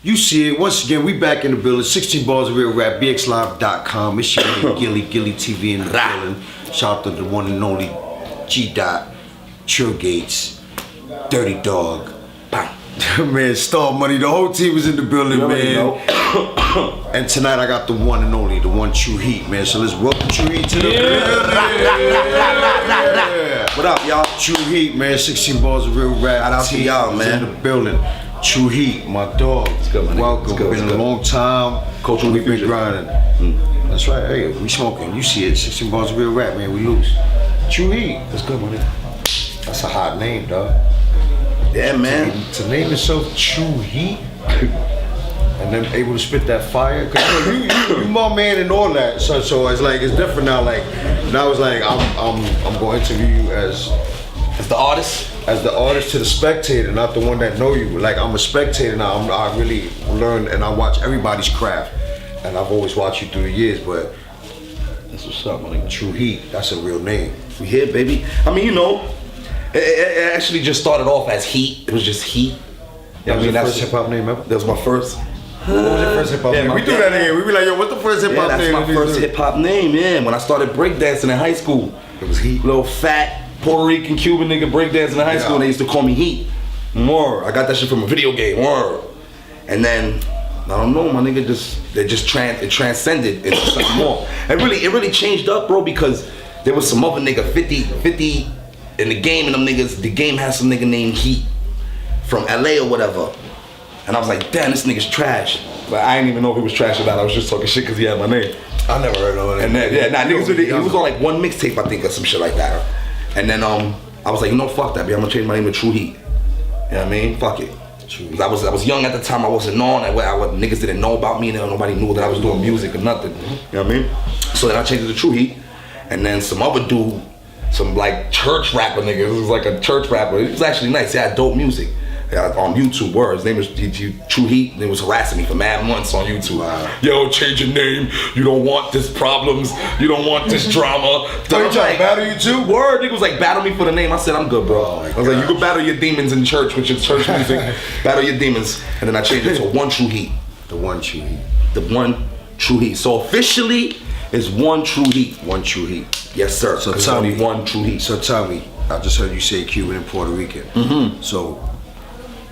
You see it. Once again, we back in the building. 16 Bars of Real Rap, BXLive.com. It's your man, Gilly TV in the building. Shout out to the one and only G. Chill Gates, Dirty Dog. Man, Star Money. The whole team was in the building, man. And tonight I got the one and only, the one True Heat, man. So let's welcome True Heat to the building. What up, y'all? True Heat, man. 16 Bars of Real Rap. Shout out to y'all, man. In the building. True Heat, my dog. It's good, man. Welcome. It's good, Been a long time. Cultural We've been grinding. That's right. Hey, we smoking. You see it. 16 Bars of Real Rap, man. We loose. True Heat. That's good, man. That's a hot name, dog. Yeah, man. To name yourself True Heat, and then able to spit that fire, cause you my man and all that. So it's like it's different now. Like now it's like I'm going to interview you as the artist. As the artist to the spectator, not the one that know you. Like I'm a spectator now. I really learn and I watch everybody's craft, and I've always watched you through the years. But That's what's up, man. True Heat, that's a real name. We here, baby. I mean, you know, it actually just started off as Heat. It was just Heat. That was your first hip hop name ever? That was my first. What was your first hip hop name? We do that again. We be like, yo, what's the first hip hop name? That's my first hip hop name, yeah. When I started breakdancing in high school. It was Heat. Little fat Puerto Rican Cuban nigga breakdancing in high school. They used to call me Heat. More. I got that shit from a video game. More. And then I don't know, my nigga. It transcended into something more. It really changed up, bro, because there was some other nigga 50 in the game, and them niggas. The game had some nigga named Heat from LA or whatever. And I was like, damn, this nigga's trash. But I didn't even know if he was trash or not. I was just talking shit because he had my name. I never heard of it. And then, niggas he was on like one mixtape, I think, or some shit like that. And then I was like, you know, fuck that, B. I'm gonna change my name to True Heat. You know what I mean? Fuck it. I was young at the time. I wasn't known. Niggas didn't know about me. Nobody knew that I was doing music or nothing. You know what I mean? So then I changed it to True Heat. And then some other dude, some like church rapper nigga. It was like a church rapper. It was actually nice. He had dope music. On YouTube, his name was True Heat, and he was harassing me for mad months on YouTube. Wow. Yo, change your name. You don't want this problems. You don't want this drama. So he trying to battle you too? Word, nigga was like, battle me for the name. I said, I'm good, bro. Oh I was like, you can battle your demons in church with your church music. Battle your demons. And then I changed it to One True Heat. The One True Heat. The One True Heat. So officially, it's One True Heat. One True Heat. Yes, sir. So tell tell me me One True Heat. So tell me, I just heard you say Cuban and Puerto Rican. Mm-hmm. So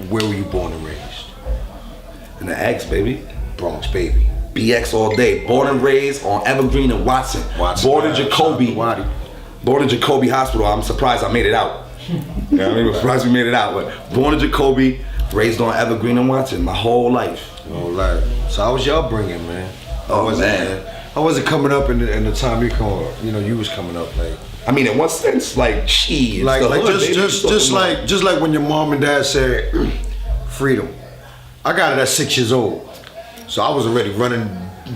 where were you born and raised? In the X, baby. Bronx, baby. BX all day. Born and raised on Evergreen and Watson. Born in Jacoby. Born in Jacoby Hospital. I'm surprised I made it out. You know what I mean? I'm surprised we made it out. But born in Jacoby, raised on Evergreen and Watson my whole life. Whole life. So how was y'all bringing, man? Oh, man. I wasn't coming up in the time you come up. You know, you was coming up like. I mean, in what sense? Like, gee, like just like when your mom and dad said freedom. I got it at 6 years old, so I was already running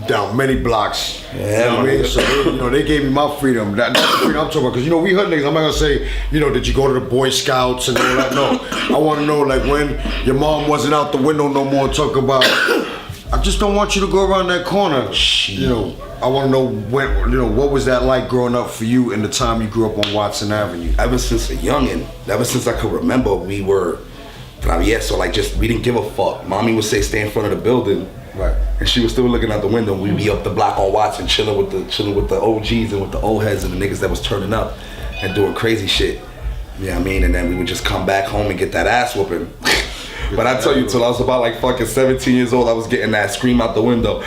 down many blocks. Yeah, you know what I mean. So they gave me my freedom. That's the freedom I'm talking about. Because you know we hood niggas. I'm not gonna say did you go to the Boy Scouts and all that? No, I want to know like when your mom wasn't out the window no more. Talk about. I just don't want you to go around that corner. You know. I want to know what was that like growing up for you in the time you grew up on Watson Avenue? Ever since a youngin', ever since I could remember, we were, we didn't give a fuck. Mommy would say stay in front of the building, right? And she was still looking out the window. We'd be up the block on Watson, chilling with the OGs and with the old heads and the niggas that was turning up and doing crazy shit. You know what I mean? And then we would just come back home and get that ass whooping. But I tell you, till I was about like fucking 17 years old, I was getting that scream out the window.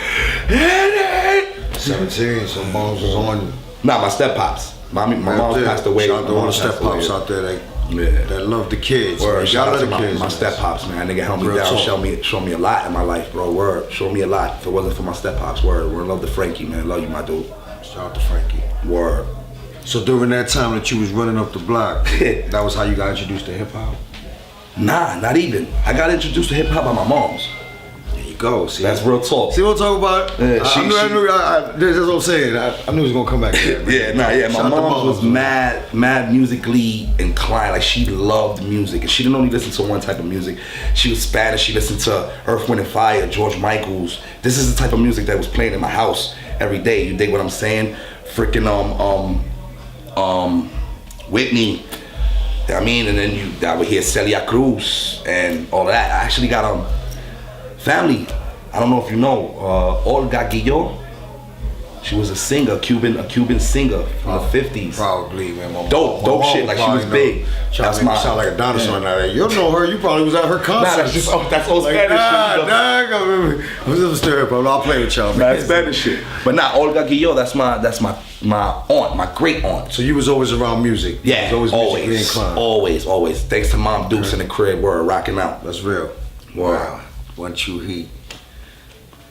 17, so moms was on. Nah, my step pops. My mom passed away. Shout out to all the step pops out there that love the kids. Word, shout out to kids, my step pops, man. Nigga held me down, show me a lot in my life, bro. Word, show me a lot. If it wasn't for my step pops, word. Love to Frankie, man. Love you, my dude. Shout out to Frankie. Word. So during that time that you was running up the block, that was how you got introduced to hip hop? Nah, not even. I got introduced to hip hop by my mom's. Go. See, that's real talk. See what I'm talking about? Yeah, that's what I'm saying. I knew it was gonna come back there. My mom was mad musically inclined. Like she loved music, and she didn't only listen to one type of music. She was Spanish. She listened to Earth, Wind and Fire, George Michael's. This is the type of music that was playing in my house every day. You dig what I'm saying? Freaking Whitney. I mean, and then I would hear Celia Cruz and all that. I actually got family. I don't know if you know, Olga Guillot. She was a singer, a Cuban singer from the 50s. Probably, man. Dope shit. Like she was big. That's my sound like a dinosaur now. That you don't know her. You probably was at her concert. Nah, that's old Spanish shit. I was just stir up. I'll play with y'all. Man. That's Spanish shit. But not Olga Guillot. That's my aunt, my great aunt. So you was always around music. Yeah, you was always musically inclined. Always. Thanks to Mom Dukes in the crib, we're rocking out. That's real. Wow. One True Heat.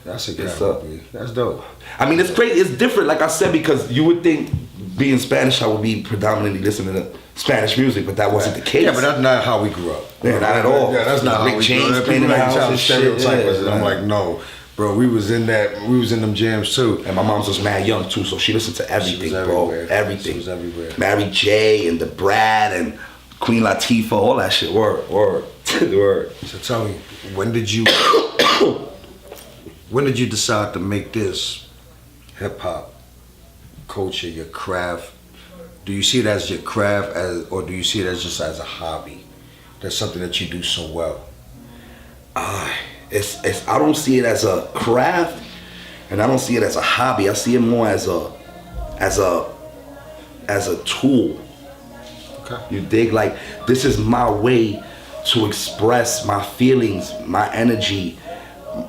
That's a good. That's dope. I mean, it's great. It's different, like I said, because you would think being Spanish, I would be predominantly listening to Spanish music, but that wasn't the case. Yeah, but that's not how we grew up. Yeah, not at all. Yeah, that's not Rick how we James grew up. playing in the house and stereotype us, shit. and I'm like, no, bro, we was in them jams too. And my mom's was mad young too, so she listened to everything, bro. Everything. She was everywhere. Mary J. and the Brad and Queen Latifah, all that shit. Word. Word. So tell me, when did you decide to make this hip hop culture your craft? Do you see it as your craft, or do you see it as just as a hobby? That's something that you do so well. I don't see it as a craft, and I don't see it as a hobby. I see it more as a tool. Okay. You dig? Like, this is my way to express my feelings, my energy,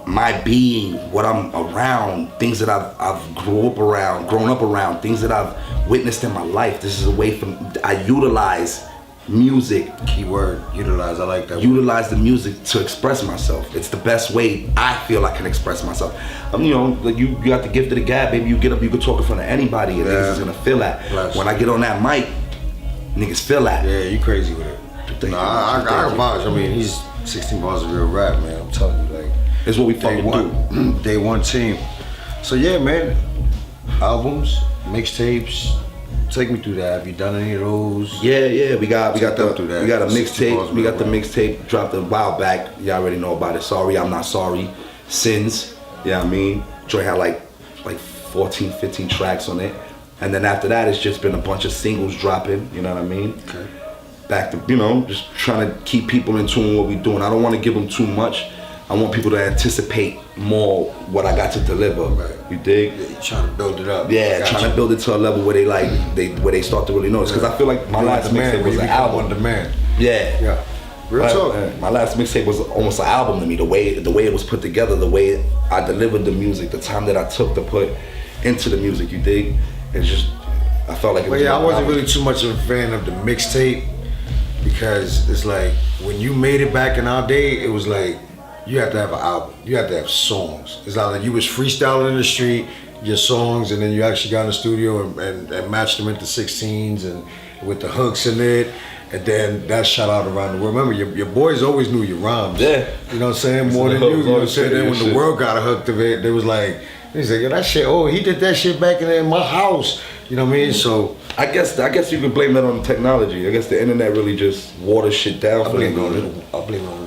my being, what I'm around, things that I've grown up around, things that I've witnessed in my life. This is a way I utilize music. Keyword, utilize. I like that. Utilize the music to express myself. It's the best way I feel I can express myself. Like you got the gift of the gab, baby. You get up, you can talk in front of anybody, and niggas is gonna feel that. Bless. When I get on that mic, niggas feel that. Yeah, you crazy with it. I vouch. I mean, he's 16 bars of real rap, man. I'm telling you, like, it's what we fucking do. Day one team. So yeah, man. Albums, mixtapes. Take me through that. Have you done any of those? Yeah. We got a mixtape. We got the right. mixtape dropped a while back. Y'all already know about it. Sorry, I'm not sorry. Sins. Yeah, I mean, Joy had like 14, 15 tracks on it. And then after that, it's just been a bunch of singles dropping. You know what I mean? Okay. Back to, just trying to keep people in tune with what we're doing. I don't want to give them too much. I want people to anticipate more what I got to deliver. Right. You dig? Yeah, you're trying to build it up. Yeah, trying to build it to a level where where they start to really notice. Because I feel like my last mixtape was an album. On demand. Yeah. Real talk. My last mixtape was almost an album to me. The way it was put together, the way I delivered the music, the time that I took to put into the music. You dig? It's just, I felt like it was. Well, yeah, I wasn't really too much of a fan of the mixtape, because it's like when you made it back in our day, it was like you have to have an album, you have to have songs. It's not like you was freestyling in the street your songs, and then you actually got in the studio and matched them into 16s and with the hooks in it, and then that shot out around the world. Remember, your boys always knew your rhymes. Yeah. You know what I'm saying? More than you. You know what I'm saying? Then when the world got a hook of it, they was like, he's like, yo, that shit, he did that shit back in my house. You know what I mean? So I guess you can blame that on the technology. I guess the internet really just waters shit down for them. I don't blame on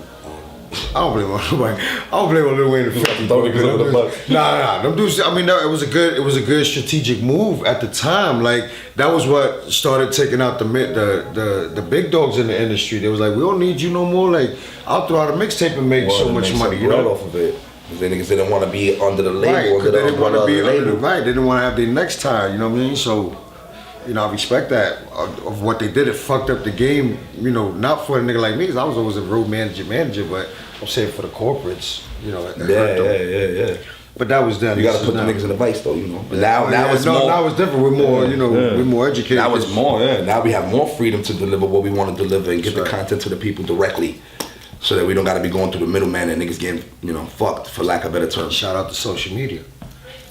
nobody. I don't blame on Lil Wayne and 50. Nah. Them dudes. I mean, it was a good strategic move at the time. Like, that was what started taking out the big dogs in the industry. They was like, we don't need you no more. Like, I'll throw out a mixtape and make so much money. You know, off of it. Then niggas didn't want to be under the label. Right, because they didn't want to be under the right. They didn't want to have their necks tied. You know what I mean? So, I respect that of what they did. It fucked up the game. Not for a nigga like me, because I was always a road manager, but I'm saying for the corporates. Yeah. But that was then. You gotta put the niggas in the vice, though. But now it's more. Now it's different. We're more. We're more educated. Now it's more. Yeah. Now we have more freedom to deliver what we want to deliver and get the content to the people directly. So that we don't gotta be going through the middleman and niggas getting, fucked, for lack of better terms. Shout out to social media.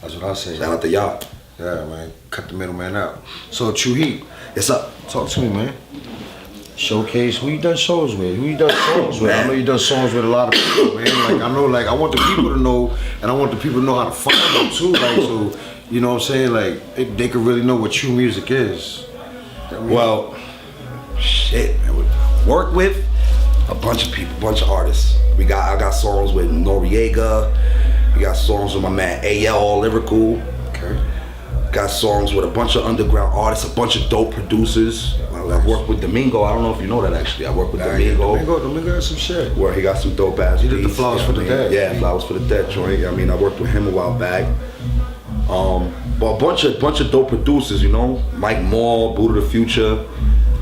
That's what I say. Shout out to y'all. Yeah, man. Cut the middleman out. So, True Heat. It's up. Talk to me, man. Showcase. Who you done shows with? Who you done songs with? I know you done songs with a lot of people, man. I want the people to know, and I want the people to know how to find them too. Like, so, you know what I'm saying? Like, they could really know what true music is. Well, shit, man. Work with a bunch of people, bunch of artists. I got songs with Noriega. We got songs with my man AL, All Lyrical. Okay. Got songs with a bunch of underground artists, a bunch of dope producers. I worked with Domingo. I don't know if you know that actually. I worked with Domingo. Domingo has some shit. Where he got some dope ass He did the beats, Flowers you for know the what I mean? Dead. Yeah, Flowers for the Dead joint. I mean, I worked with him a while back. But a bunch of dope producers, you know. Mike Moore, Buddha the Future.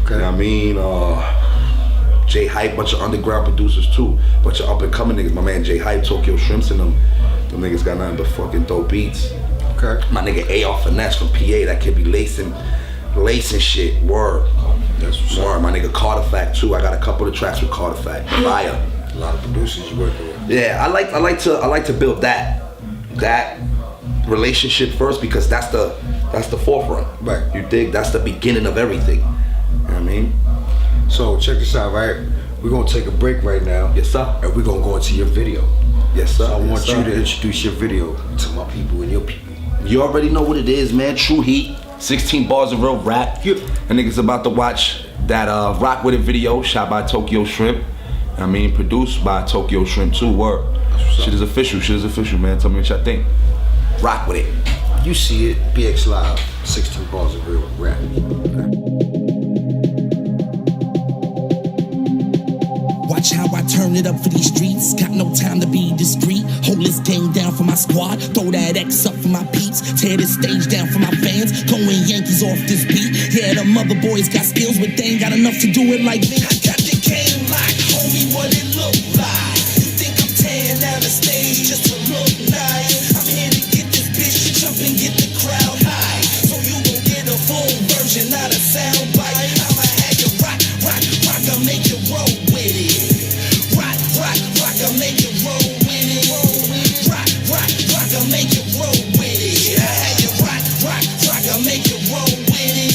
Okay. You know what I mean? Jay Hype, bunch of underground producers too. Bunch of up and coming niggas. My man Jay Hype, Tokyo Shrimps and them niggas got nothing but fucking dope beats. Okay. My nigga AR Finesse from PA, that kid be lacing shit. Word. That's what's up. Word. My nigga Carter Fact too. I got a couple of tracks with Carter Fact. Fire. A lot of producers you working with. Yeah, I like to build that relationship first because that's the forefront. Right. You dig? That's the beginning of everything. You know what I mean? So check this out, right? We're gonna take a break right now. Yes, sir. And we're gonna go into your video. Yes, sir. So I want Yes, you sir. to introduce your video to my people and your people. You already know what it is, man. True Heat, 16 bars of real rap. Yep. And niggas about to watch that Rock With It video shot by Tokyo Shrimp. I mean, produced by Tokyo Shrimp too. Word. Shit is official, man. Tell me what y'all think. Rock with it. You see it, BX Live, 16 bars of real rap. Watch how I turn it up for these streets. Got no time to be discreet. Hold this game down for my squad. Throw that X up for my peeps. Tear this stage down for my fans. Going Yankees off this beat. Yeah, the mother boys got skills, but they ain't got enough to do it like me. I got the game locked, homie, what it look like. You think I'm tearing down the stage just to look nice? I'm here to get this bitch jump and get the crowd high. So you gon' get a full version, not a sound bite. I'ma have you rock, I'll make you roll with it. Rock, I'll make you roll with it. Rock, I'll make you roll with it. I had you rock, I'll make you roll with it.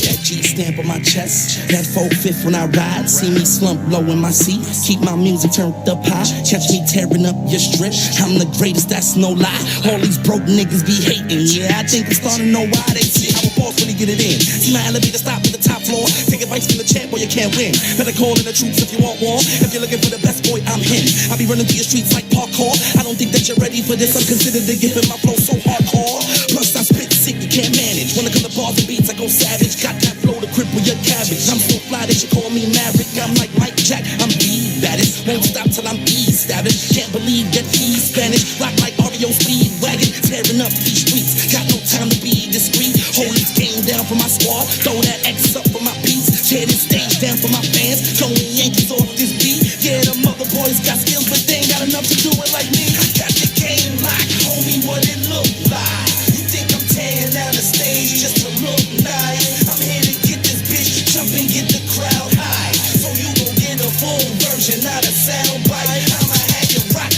That G stamp on my chest, that 4/5 when I ride. See me slump low in my seat, keep my music turned up high. Catch me tearing up your strip, I'm the greatest, that's no lie. All these broke niggas be hating, yeah, I think I'm starting to know why. They see how a boss really get it in. See my elevator stop at the top floor, take advice from the champ or you can't win. Better call in the troops if you want war. If you're looking for the best boy, I'm him. I be running through your streets like parkour. I don't think that you're ready for this, I'm considered the gift and my flow so hardcore. Plus I spit sick, you can't manage. When it comes to bars and beats, I go savage. Got that flow to cripple your cabbage. I'm so fly that you call me Maverick. I'm like Mike Jack, I'm the baddest. Won't stop till I'm established. Can't believe that he's Spanish. Rock like REO Speedwagon, tearing up these streets. Got no time to be discreet. Hold this game down for my squad. Throw that X up for my beats. Tear this stage down for my fans. Going Yankees off this beat. Yeah, the mother boys got skills, but they ain't got enough to do it like me. I got the game locked, homie, what it look like. You think I'm tearing down the stage just to look nice? I'm here to get this bitch jump and get the crowd high. So you gon' get a full version, not a sound bite. I'ma have you rock,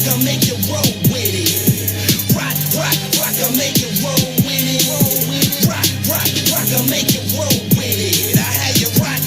I'll make you roll with it. Rock, I'll make you roll with it. Rock, I'll make you roll with it. I had you rock,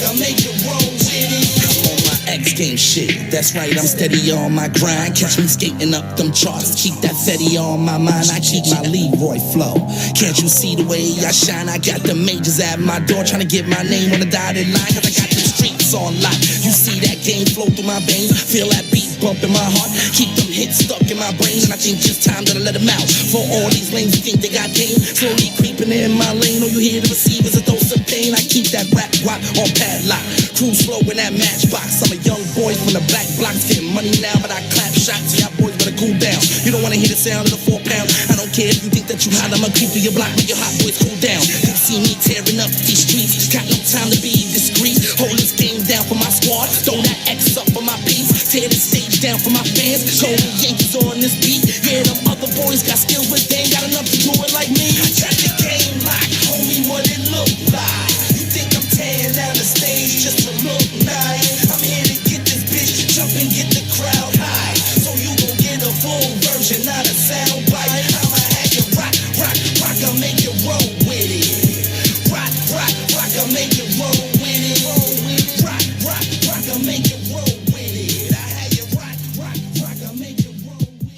I'll make you roll with it. I'm on my X game shit, that's right, I'm steady on my grind. Catch me skating up them charts, keep that Fetty on my mind. I keep my Leroy flow. Can't you see the way I shine? I got the majors at my door, trying to get my name on the dotted line. Cause I got the streets on lock. You see that game flow through my veins, feel that beat bump in my heart. Keep them hits stuck in my brain, and I think it's time that I let them out. For all these lanes who think they got game, slowly creeping in my lane. All you hear the receivers a dose of pain. I keep that rap rock on padlock, cruise slow in that matchbox. I'm a young boy from the black blocks, getting money now, but I clap shots. Y'all boys better cool down. You don't wanna hear the sound of the 4 pound. I don't care if you think that you hot, I'ma creep through your block, make your hot boys cool down. You see me tearing up these streets, got no time to be discreet. Hold this game down for my squad, throw that X up for my peeps. Tear the stage down for my fans, Cody Yankees on this beat. Yeah, them other boys got skills, but they ain't got enough to do it like me. I got the game locked, homie, what it look like. You think I'm tearing down the stage just to look nice? I'm here to get this bitch jump and get the crowd high. So you gon' get a full version, not a sound bite. I'ma have you rock, I'll make you roll with it. Rock, I'll make you roll with it. Rock, I'll make you roll with it. I had you rock, I'll make you roll with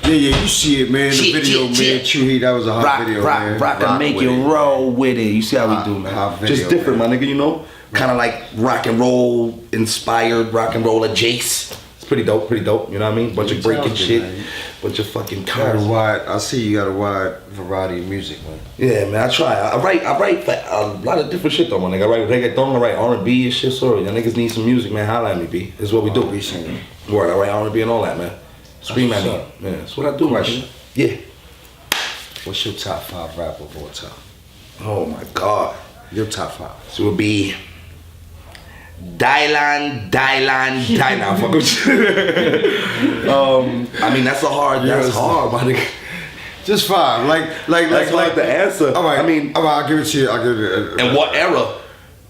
it. Yeah, you see it, man. The video, man. True Heat, that was a hot video, man. Rock and make you roll with it. You see how we do, man. Hot video, Just different, man. my nigga, you know? Kind of like rock and roll inspired, rock and roll adjacent. It's pretty dope, you know what I mean? Bunch of breaking talented, shit, man. bunch of fucking You got a cars. I see you got a wide variety of music, man. Yeah, man, I try. I write a lot of different shit though, my nigga. I write reggaeton, I write R&B and shit, so y'all niggas need some music, man. Holla at me, B. This is what we do. R&B singer. Word, I write R&B and all that, man. Scream at what's me. up. Yeah, that's what I do, Question. man. Yeah. What's your top 5 rapper of all time? Oh my God. Your top 5. So it would be Dylan. Fuck with you. I mean, that's hard, my nigga. Just 5. That's hard to answer. All right. I mean, all right, I'll give it to you. I'll give it. in what era?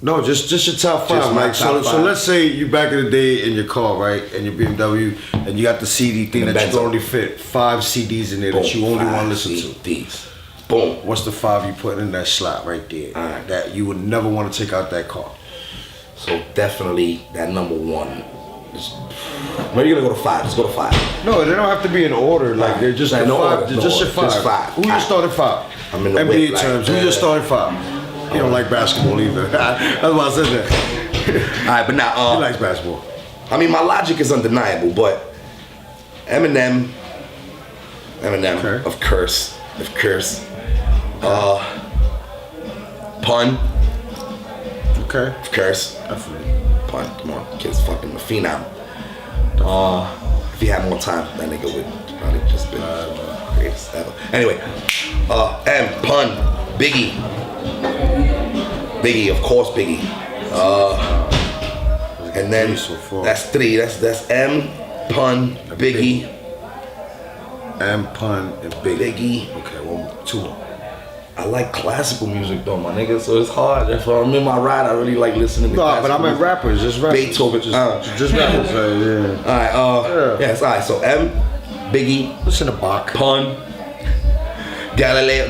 No, just your top 5. Just my like top so 5. let's say you back in the day in your car, right, and your BMW, and you got the CD thing The that you can Benzo. only fit 5 CDs in there that you only want to listen to. CDs. Boom. What's the 5 you put in that slot right there Alright. that you would never want to take out that car? So definitely that number 1. Where are you gonna go to 5? Let's go to 5. No, they don't have to be in order. Like they're just Like, the no 5. order, They're no just your order. 5. Just 5. Who your starting 5? I'm in the NBA whip, like, terms. Who your starting 5? He don't like basketball either. That's why I said that. All right, but now He likes basketball. I mean, my logic is undeniable, but Eminem, Okay. of course. Pun, Okay. of course. Definitely. Pun, come on, kid's fucking a phenom. If he had more time, that nigga would probably just been greatest ever. Anyway, Pun, Biggie, of course, Biggie. And then So far. that's 3. That's M, Pun, Biggie, M, Pun, and Biggie. Biggie. Okay, 2 more. I like classical music though, my nigga, so it's hard. If I'm in my ride, I really like listening to No, classical but I meant music. rappers, just rappers. Beethoven, Just rappers, yeah. Alright, yes, alright, so M, Biggie, Listen to Bach. Pun, Galileo,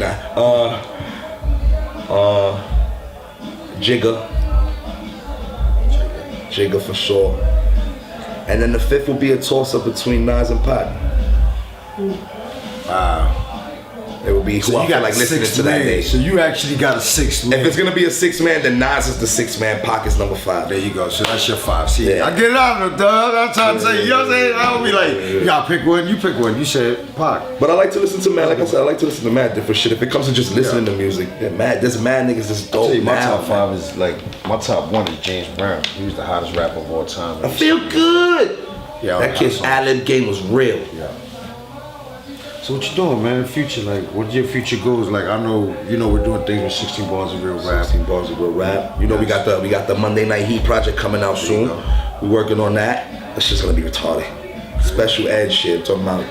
Jigga for sure. And then the 5th will be a toss-up between Nas and Pac. Wow. It would be who I feel like listening to that day. So you actually got a 6th man. If it's gonna be a 6th man, then Nas is the 6th man, Pac is number 5. There you go. So that's your 5. See, Yeah. I get it out of it, dog. I'm trying to say, you know what I'm saying? I don't be like, you gotta pick one. You pick one. You said Pac. But I like to listen to mad, like I said, I like to listen to mad different shit. If it comes to just listening to music, then there's mad niggas that's I'll dope. tell you, my now, top 5 is like, my top 1 is James Brown. He was the hottest rapper of all time. I feel good. Yeah, That kid's ad-lib game was real. Yeah. So what you doing, man? Future, like, what your future goals? Like, I know, you know, we're doing things with 16 Bars of Real Rap. 16 Bars of Real Rap. You know, we got the Monday Night Heat project coming out you soon. go. We're working on that. That's just gonna be retarded. Special ed shit. Talking about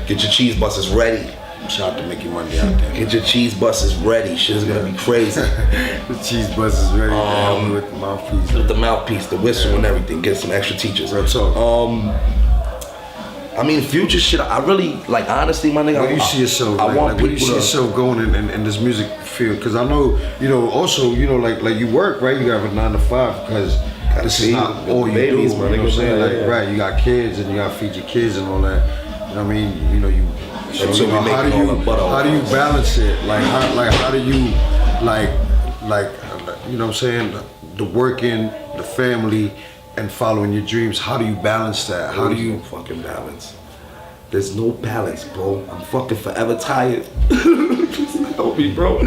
get your cheese buses ready. Shout out to Mickey Monday out there. Get your cheese buses ready. Shit is gonna be crazy. The cheese bus is ready man, with the mouthpiece. With the mouthpiece, the whistle, and everything. Get some extra teachers. Real talk. I mean, future shit. I really like. Honestly, my nigga. Where do you see yourself? I like, want like, where do you people see to. yourself going in this music field? Because I know, you know, also, you know, like you work, right? You have a 9 to 5 because this is feed not the all you babies, do. my You know what I'm nigga. saying? Yeah, Like, yeah. right? You got kids and you got to feed your kids and all that. You know what I mean? You know, you. So, Until you know, we make how do it all you the butter how do you balance it? How do you like you know what I'm saying? The working, the family, and following your dreams. How do you balance that? How do you? fucking balance? There's no balance, bro. I'm fucking forever tired. Help me, bro.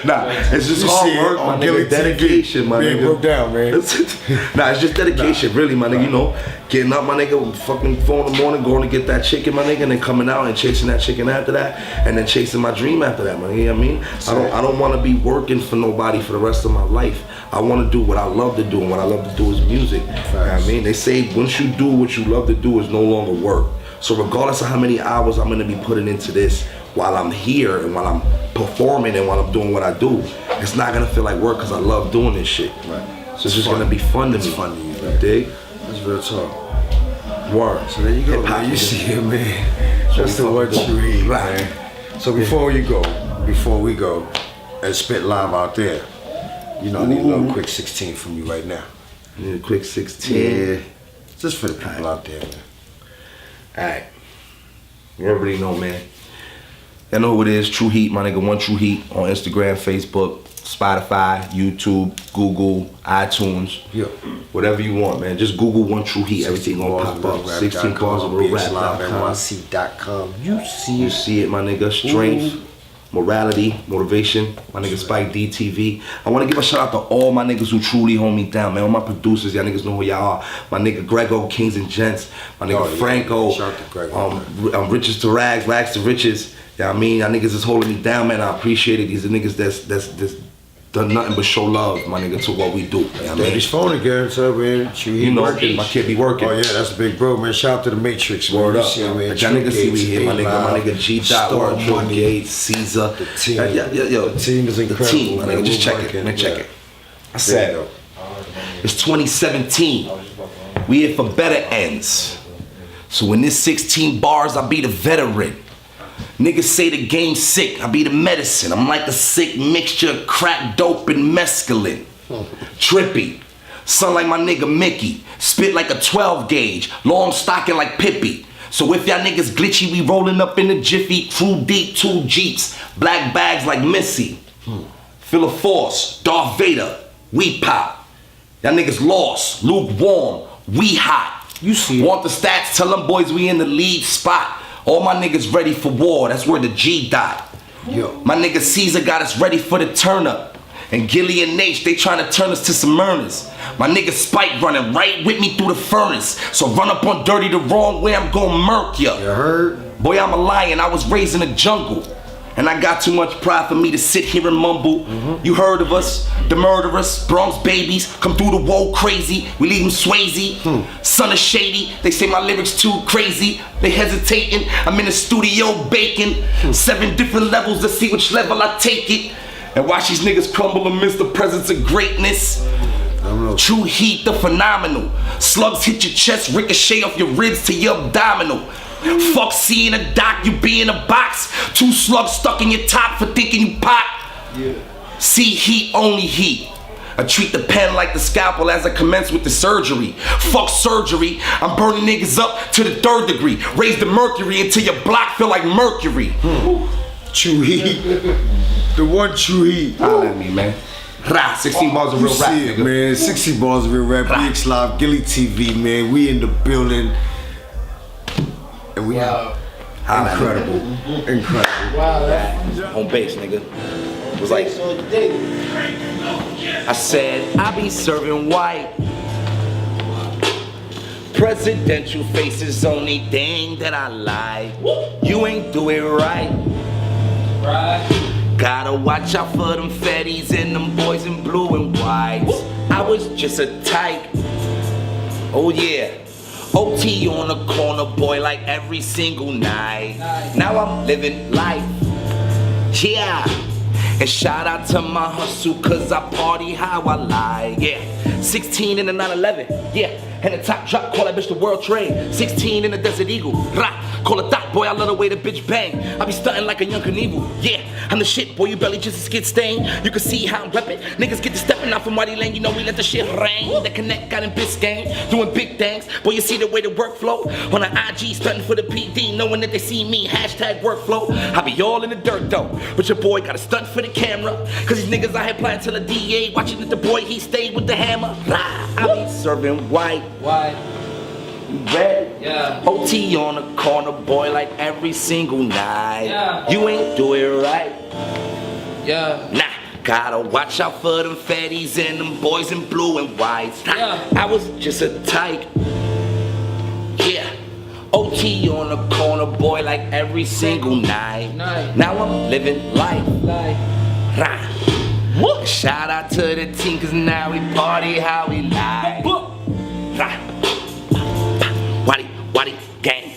Nah, it's just You hard see it work, on my Gilly nigga. Dedication, my Being nigga. broke down, man. Nah, it's just dedication, really, my nigga. You know, getting up, my nigga, fucking 4 in the morning, going to get that chicken, my nigga, and then coming out and chasing that chicken after that, and then chasing my dream after that, my nigga. You know what I mean? I don't want to be working for nobody for the rest of my life. I want to do what I love to do, and what I love to do is music. You know what I mean? They say once you do what you love to do, it's no longer work. So regardless of how many hours I'm gonna be putting into this while I'm here and while I'm performing and while I'm doing what I do, it's not gonna feel like work because I love doing this shit. Right. So it's just gonna be fun to me. It's fun to you, You right? dig? That's real talk. Word. So there you go, Hip-hop man. You nigga. see it, man. That's the we word fucking you do. read, Right. man. So before we go and spit live out there, you know, I need a little quick 16 from you right now. Yeah, quick 16. Yeah. Just for the people out there, man. Alright. You already know, man. Y'all know who it is. True Heat, my nigga. One True Heat on Instagram, Facebook, Spotify, YouTube, Google, iTunes. Yeah. Whatever you want, man. Just Google One True Heat. Everything gonna pop up. 16 bars of real rap. BXLive.com. You see You it. see it, my nigga. Strength, morality, motivation. My nigga Spike DTV. I want to give a shout out to all my niggas who truly hold me down, man. All my producers, y'all niggas know who y'all are. My nigga Grego, Kings and Gents. My nigga Franco. Shout out to Grego. Riches to Rags, Rags to Riches. Yeah, I mean, y'all niggas is holding me down, man. I appreciate it. These are niggas that's done nothing but show love, my nigga, to what we do. Yeah, I mean, Daddy's phone again, so man. you know, my kid be working. Oh yeah, that's a big bro, man. Shout out to the Matrix, man. Word You up. see, man. But y'all niggas see we here, my nigga G. Dot, Star Trill Money. Gates, Caesar. The team. Yo, The team is incredible, The team, my man. nigga, just We're check it, working, man, check yeah. it. I said, it's 2017. We here for better ends. So in this 16 bars, I be the veteran. Niggas say the game's sick, I be the medicine. I'm like a sick mixture of crack, dope, and mescaline. Trippy. Son like my nigga Mickey. Spit like a 12 gauge. Long stocking like Pippi. So if y'all niggas glitchy, we rolling up in the jiffy. Crew deep, 2 Jeeps. Black bags like Missy. Feel a force. Darth Vader. We pop. Y'all niggas lost. Lukewarm. We hot. You see it. Want the stats? Tell them boys we in the lead spot. All my niggas ready for war. That's where the G dot. Yo. My nigga Caesar got us ready for the turn up. And Gilly and H, they trying to turn us to some earners. My nigga Spike running right with me through the furnace. So run up on Dirty the wrong way, I'm gon' murk ya. You heard? Boy, I'm a lion, I was raised in the jungle. And I got too much pride for me to sit here and mumble. You heard of us, the murderers, Bronx babies, come through the wall crazy. We leave them Swayze. Son of Shady, they say my lyrics too crazy. They hesitating, I'm in the studio baking. 7 different levels to see which level I take it. And watch these niggas crumble amidst the presence of greatness. True Heat, the phenomenal. Slugs hit your chest, ricochet off your ribs to your abdominal. Fuck seeing a doc, you be in a box. 2 slugs stuck in your top for thinking you pop. See heat, only heat. I treat the pen like the scalpel as I commence with the surgery. Fuck surgery, I'm burning niggas up to the 3rd degree. Raise the mercury until your block feel like mercury. True Heat. The one True Heat. Holla at me, man. Rah, 16 bars of You real rap, see it, nigga. man. 60 bars of real rap. BX Live, Gilly TV, man. We in the building. And we out. Holla at me. Incredible. Incredible. Home base, nigga. It was like, I said, I be serving white. Presidential faces, only thing that I like. You ain't do it right. Gotta watch out for them fetties and them boys in blue and whites. I was just a type. Oh yeah. OT on the corner, boy, like every single night. Now I'm living life. Yeah. And shout out to my hustle, cause I party how I like. Yeah. 16 in the 911. Yeah. And the top drop, call that bitch the World Trade. 16 in the Desert Eagle. Rah. Call it that, boy, I love the way the bitch bang. I be stunting like a young Knievel. Yeah. I'm the shit, boy, you belly just a skid stain. You can see how I'm reppin'. Niggas get to stepping out from Whitey Lane, you know we let the shit rain. The connect got in Biscayne, doing big things. Boy, you see the way the workflow. On the IG, stunting for the PD, knowing that they see me. Hashtag workflow. I be all in the dirt though. But your boy got a stunt for the camera. Cause these niggas out here playing till a DA. Watching that the boy, he stayed with the hammer. Rah. I be serving white. You red? Yeah. OT on the corner, boy, like every single night. Yeah. You ain't do it right. Yeah. Nah, gotta watch out for them fatties and them boys in blue and whites. Nah, Yeah. I was just a tyke. Yeah. OT on the corner, boy, like every single night. Now I'm living life. Rah. Shout out to the team, cause now we party how we like. Rah. Waddy, gang.